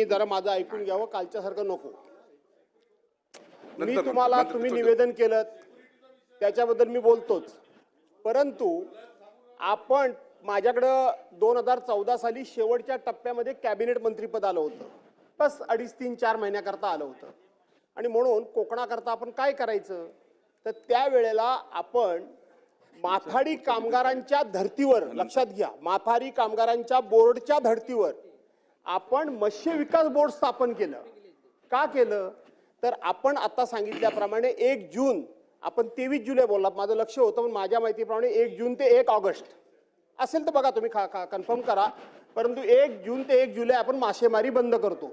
जरा माझं ऐकून घ्यावं, कालच्यासारखं नको. मी तुम्हाला तुम्ही निवेदन केलं त्याच्याबद्दल मी बोलतोच, परंतु आपण माझ्याकडं 2014 साली शेवटच्या टप्प्यामध्ये कॅबिनेट मंत्रीपद आलं होतं, बस 2.5-3-4 महिन्याकरता आलं होतं. आणि म्हणून कोकणाकरता आपण काय करायचं, तर त्यावेळेला आपण माथाडी कामगारांच्या धर्तीवर, लक्षात घ्या, माथाडी कामगारांच्या बोर्डच्या धर्तीवर आपण मत्स्य विकास बोर्ड स्थापन केलं. का केलं, तर आपण आता सांगितल्याप्रमाणे 1 जून, आपण 23 जुलै बोललात, माझं लक्ष होतं, पण माझ्या माहितीप्रमाणे 1 जून ते 1 ऑगस्ट असेल तर बघा तुम्ही, कन्फर्म करा, परंतु 1 जून ते 1 जुलै आपण मासेमारी बंद करतो.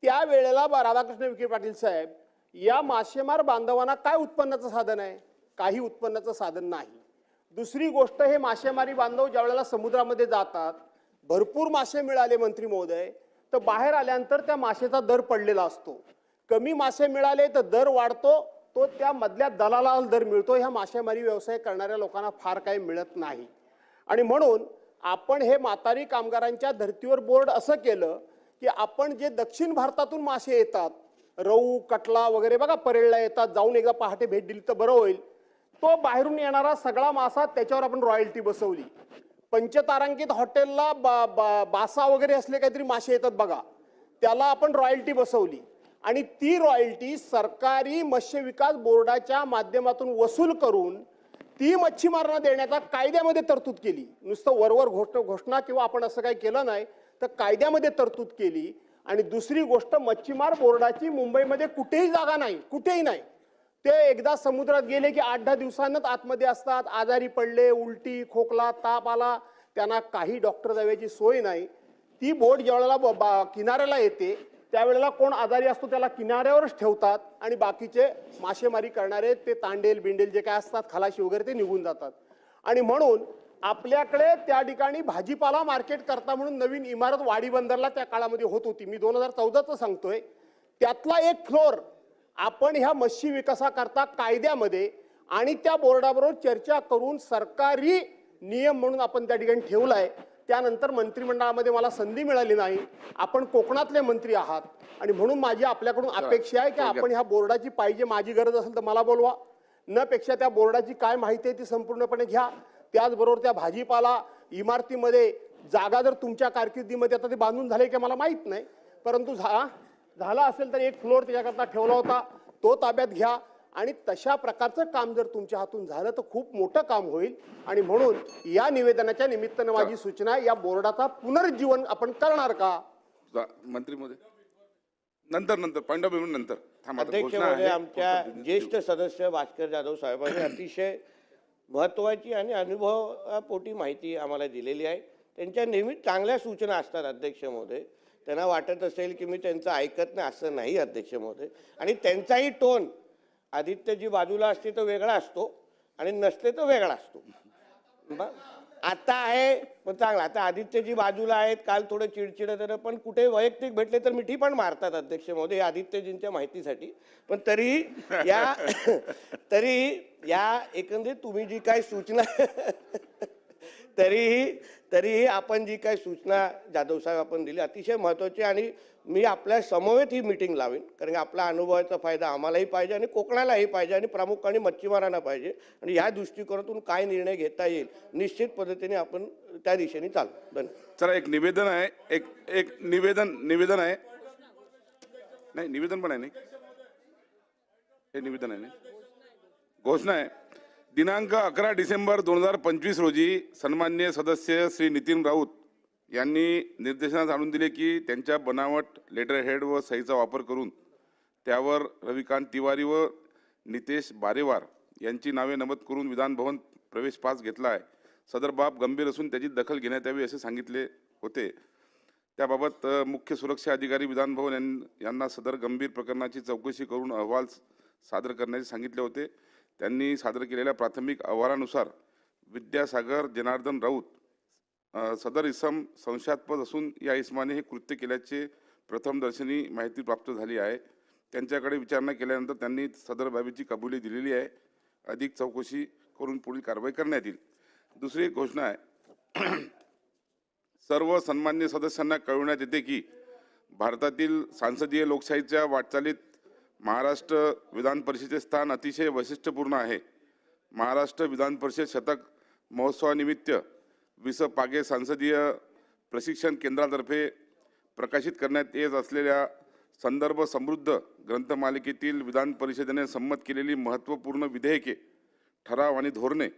त्यावेळेला राधाकृष्ण विखे पाटील साहेब, या मासेमार बांधवांना काय उत्पन्नाचं साधन आहे? काही उत्पन्नाचं साधन नाही. दुसरी गोष्ट, हे मासेमारी बांधव ज्या वेळेला समुद्रामध्ये जातात, भरपूर मासे मिळाले मंत्री महोदय, तर बाहेर आल्यानंतर त्या मासेचा दर पडलेला असतो. कमी मासे मिळाले तर दर वाढतो, तो त्या मधल्या दलालाला दर मिळतो. ह्या मासेमारी व्यवसाय करणाऱ्या लोकांना फार काही मिळत नाही. आणि म्हणून आपण हे माथाडी कामगारांच्या धर्तीवर बोर्ड असं केलं की आपण जे दक्षिण भारतातून मासे येतात, रहू, कटला वगैरे बघा, परेळला येतात, जाऊन एकदा पहाटे भेट दिली तर बरं होईल. तो बाहेरून येणारा सगळा मासा, त्याच्यावर आपण रॉयल्टी बसवली. पंचतारांकित हॉटेलला बासा वगैरे असले काहीतरी मासे येतात बघा, त्याला आपण रॉयल्टी बसवली. आणि ती रॉयल्टी सरकारी मत्स्य विकास बोर्डाच्या माध्यमातून वसूल करून ती मच्छीमारांना देण्याचा कायद्यामध्ये तरतूद केली. नुसतं वरवर घोषणा किंवा आपण असं काही केलं नाही, तर कायद्यामध्ये तरतूद केली. आणि दुसरी गोष्ट, मच्छीमार बोर्डाची मुंबईमध्ये कुठेही जागा नाही, कुठेही नाही. ते एकदा समुद्रात गेले की 8-10 दिवसांनाच आतमध्ये असतात. आजारी पडले, उलटी, खोकला, ताप आला, त्यांना काही डॉक्टर जाव्याची सोय नाही. ती बोट ज्यावेळेला किनाऱ्याला येते त्यावेळेला कोण आजारी असतो त्याला किनाऱ्यावरच ठेवतात आणि बाकीचे मासेमारी करणारे ते तांडेल बिंडेल जे काय असतात, खलाशी वगैरे, ते निघून जातात. आणि म्हणून आपल्याकडे त्या ठिकाणी भाजीपाला मार्केट करता म्हणून नवीन इमारत वाडी बंदरला त्या काळामध्ये होत होती. मी 2014चं सांगतोय. त्यातला एक फ्लोर आपण ह्या मत्स्य विकासाकरता कायद्यामध्ये आणि त्या बोर्डाबरोबर चर्चा करून सरकारी नियम म्हणून आपण त्या ठिकाणी ठेवलाय. त्यानंतर मंत्रिमंडळामध्ये मला संधी मिळाली नाही. आपण कोकणातले मंत्री आहात आणि म्हणून माझी आपल्याकडून अपेक्षा आहे की आपण ह्या बोर्डाची पाहिजे, माझी गरज असेल तर मला बोलवा, न पेक्षा त्या बोर्डाची काय माहिती आहे ती संपूर्णपणे घ्या. त्याचबरोबर त्या भाजीपाला इमारतीमध्ये जागा जर तुमच्या कारकिर्दीमध्ये आता ते बांधून झाले की मला माहीत नाही, परंतु झाला असेल तर एक फ्लोर त्याच्याकरता ठेवला होता, तो ताब्यात घ्या. आणि तशा प्रकारचं काम जर तुमच्या हातून झालं तर खूप मोठं काम होईल. आणि म्हणून या निवेदनाच्या निमित्तानं माझी सूचना आहे, या बोर्डाचा पुनरुज्जीवन आपण करणार का? मंत्री महोदय, नंतर पॉइंट ऑफ व्ह्यू नंतर. अध्यक्ष महोदय, आमच्या ज्येष्ठ सदस्य भास्कर जाधव साहेबांनी अतिशय महत्त्वाची आणि अनुभवापोटी माहिती आम्हाला दिलेली आहे. त्यांच्या नेहमी चांगल्या सूचना असतात अध्यक्ष महोदय. त्यांना वाटत असेल की मी त्यांचं ऐकत नाही, असं नाही अध्यक्ष महोदय. आणि त्यांचाही टोन आदित्यजी बाजूला असते तर वेगळा असतो आणि नसते तर वेगळा असतो. आता आहे पण चांगला. आता आदित्यजी बाजूला आहेत, काल थोडं चिडचिड तर, पण कुठे वैयक्तिक भेटले तर मिठी पण मारतात अध्यक्ष महोदय, आदित्यजींच्या माहितीसाठी. पण तरी या एकंदरीत तुम्ही जी काय सूचना तरीही आपण जी काय सूचना जाधव साहेब आपण दिली अतिशय महत्त्वाची. आणि मी आपल्या समवेत ही मीटिंग लावेन, कारण आपला अनुभवाचा फायदा आम्हालाही पाहिजे आणि कोकणालाही पाहिजे आणि प्रामुख्याने मच्छीमारांना पाहिजे. आणि या दृष्टिकोनातून काय निर्णय घेता येईल निश्चित पद्धतीने आपण त्या दिशेने चालू. धन्यवाद. चला, एक निवेदन आहे, एक निवेदन आहे, नाही निवेदन पण आहे, नाही हे निवेदन आहे, नाही घोषणा आहे. दिनांक 11 डिसेंबर 2025 रोजी सन्माननीय सदस्य श्री नितीन राऊत यांनी निर्देशनास आणून दिले की त्यांच्या बनावट लेटरहेड व सहीचा वापर करून त्यावर रविकांत तिवारी व नितेश बारेवार यांची नावे नमूद करून विधानभवन प्रवेश पास घेतला आहे. सदर बाब गंभीर असून त्याची दखल घेण्यात यावी असे सांगितले होते. त्याबाबत मुख्य सुरक्षा अधिकारी विधानभवन यांना सदर गंभीर प्रकरणाची चौकशी करून अहवाल सादर करण्याचे सांगितले होते. त्यांनी सादर केलेल्या प्राथमिक अहवालानुसार विद्यासागर जनार्दन राऊत सदर इसम संशयास्पद असून या इसमाने हे कृत्य केल्याचे प्रथमदर्शनी माहिती प्राप्त झाली आहे. त्यांच्याकडे विचारणा केल्यानंतर त्यांनी सदर बाबीची कबुली दिलेली आहे. अधिक चौकशी करून पुढील कारवाई करण्यात येईल. दुसरी एक घोषणा आहे. सर्व सन्मान्य सदस्यांना कळविण्यात येते की भारतातील सांसदीय लोकशाहीच्या वाटचालीत महाराष्ट्र विधान परिषदेचे स्थान अतिशय वैशिष्ट्यपूर्ण आहे. महाराष्ट्र विधान परिषद शतक महोत्सवानिमित्त विस पागे संसदीय प्रशिक्षण केंद्रातर्फे प्रकाशित करण्यात येत असलेल्या संदर्भ समृद्ध ग्रंथमालिकेतील विधान परिषदेने संमत केलेली महत्त्वपूर्ण विधेयके, ठराव आणि धोरणे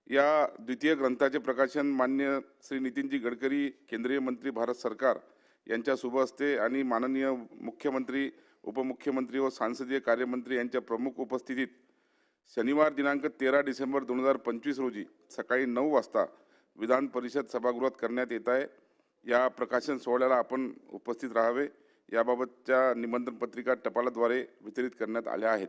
या द्वितीय ग्रंथाचे प्रकाशन मान्य श्री नितीनजी गडकरी, केंद्रीय मंत्री, भारत सरकार यांच्या शुभ हस्ते आणि माननीय मुख्यमंत्री, उपमुख्यमंत्री व सांसदीय कार्यमंत्री यांच्या प्रमुख उपस्थितीत शनिवार दिनांक 13 डिसेंबर 2025 रोजी सकाळी 9 वाजता विधान परिषद सभागृहात करण्यात येत आहे. या प्रकाशन सोहळ्याला आपण उपस्थित राहावे याबाबतच्या निमंत्रण पत्रिका टपालाद्वारे वितरित करण्यात आल्या आहेत.